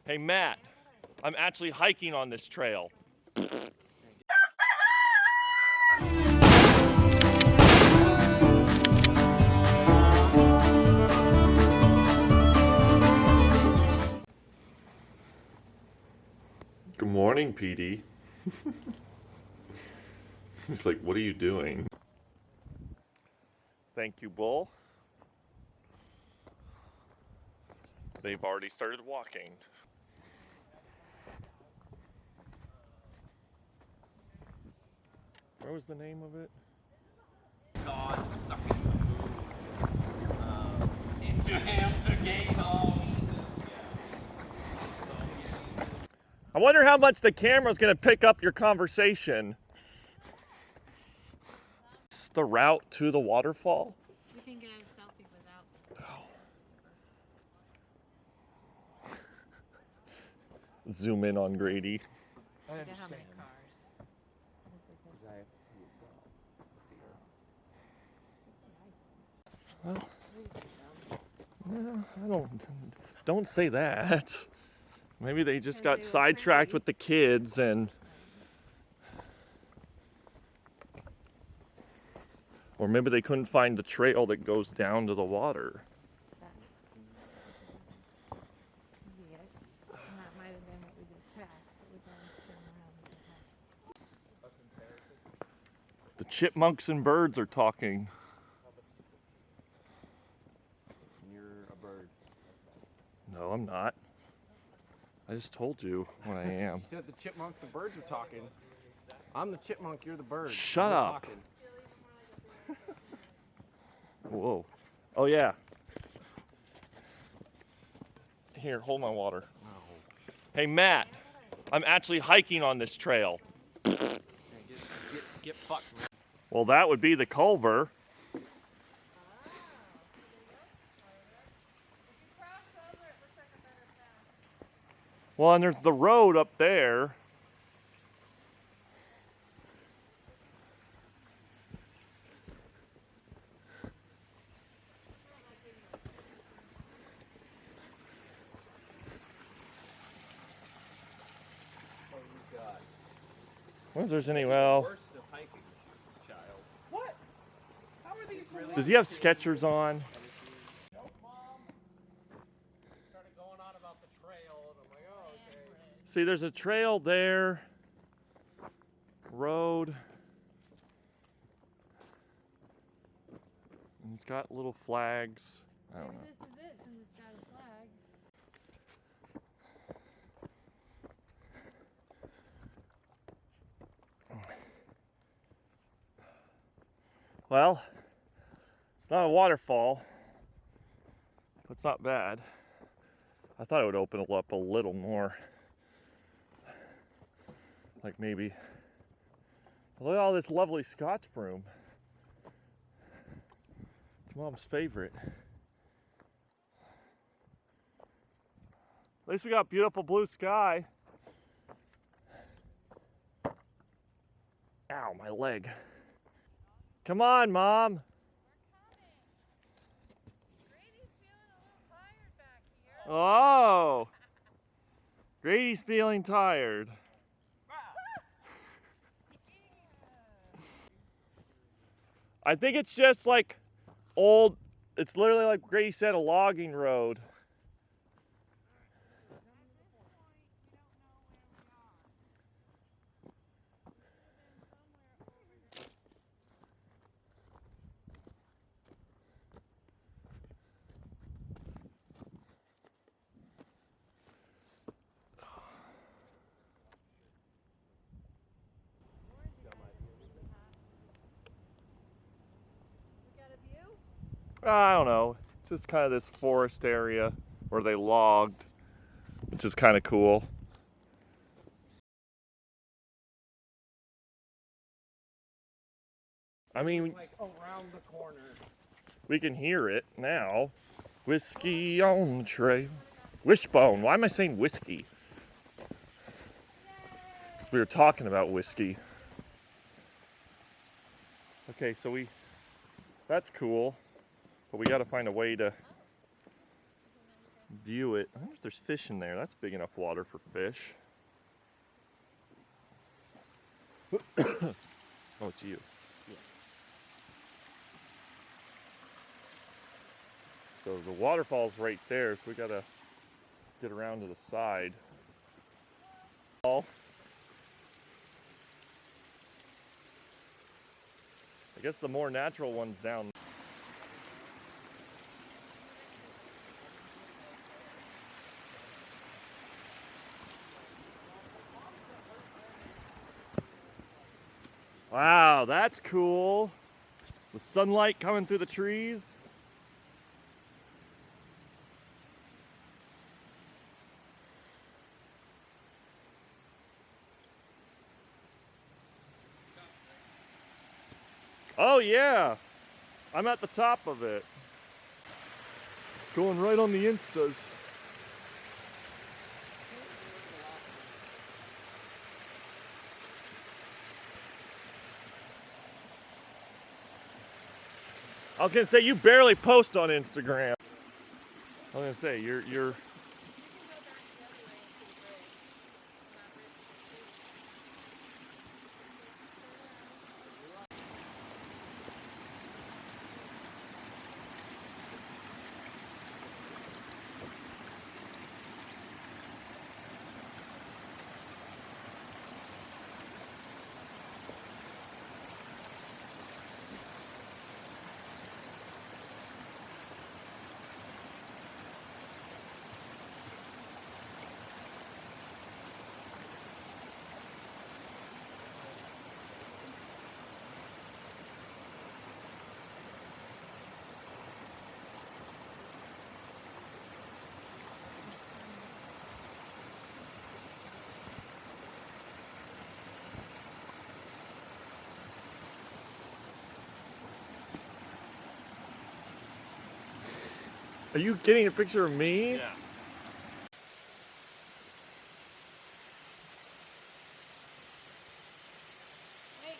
Hey, Matt, I'm actually hiking on this trail. Good morning, PD. He's like, what are you doing? Thank you, Bull. They've already started walking. What was the name of it? God sucking food. Hamster game. Oh, I wonder how much the camera's gonna pick up your conversation. It's the route to the waterfall. You can get a selfie without. Oh. Zoom in on Grady. I don't know how many cars. Well, yeah, don't say that. Maybe they just got sidetracked with the kids and or maybe they couldn't find the trail that goes down to the water. And that might have been what we just passed, but we can turn around. The chipmunks and birds are talking. You're a bird. No, I'm not. I just told you what I am. You said the chipmunks and birds are talking. I'm the chipmunk, you're the bird. Shut We're up. Talking. Whoa. Oh, yeah. Here, hold my water. Oh. Hey, Matt, I'm actually hiking on this trail. Get fucked, man. Well, that would be the Culver. Well, and there's the road up there. I wonder if there's any, well... Worst of hiking, child. What? How are these really? Does he have Skechers on? Nope, Mom. Started going on about the trail, and I'm like, oh, okay. See, there's a trail there. Road. And it's got little flags. I don't know. This is it, and it's got a flag. Well, it's not a waterfall. It's not bad. I thought it would open it up a little more. Like maybe. Look at all this lovely Scotch broom. It's Mom's favorite. At least we got beautiful blue sky. Ow, my leg. Come on, Mom. We're coming. Grady's feeling a little tired back here. Oh. Grady's feeling tired. I think it's just like old, it's literally like Grady said, a logging road. I don't know, just kind of this forest area where they logged, which is kind of cool. I mean, Like around the corner. we can hear it now. Whiskey on the trail. Wishbone. Why am I saying whiskey? We were talking about whiskey. Okay, so that's cool. But we got to find a way to view it. I wonder if there's fish in there. That's big enough water for fish. Oh, it's you. Yeah. So the waterfall's right there, so we gotta get around to the side. I guess the more natural one's down. Wow, that's cool. The sunlight coming through the trees. Oh yeah, I'm at the top of it. It's going right on the Instas. I was gonna say, you barely post on Instagram. I was gonna say, you're Are you getting a picture of me? Yeah. Hey,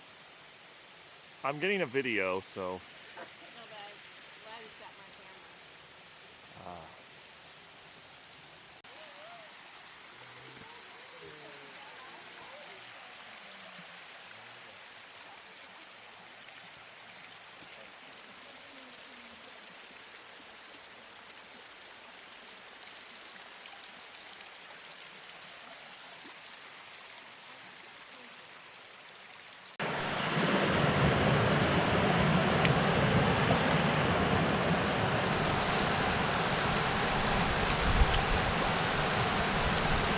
I'm getting a video, so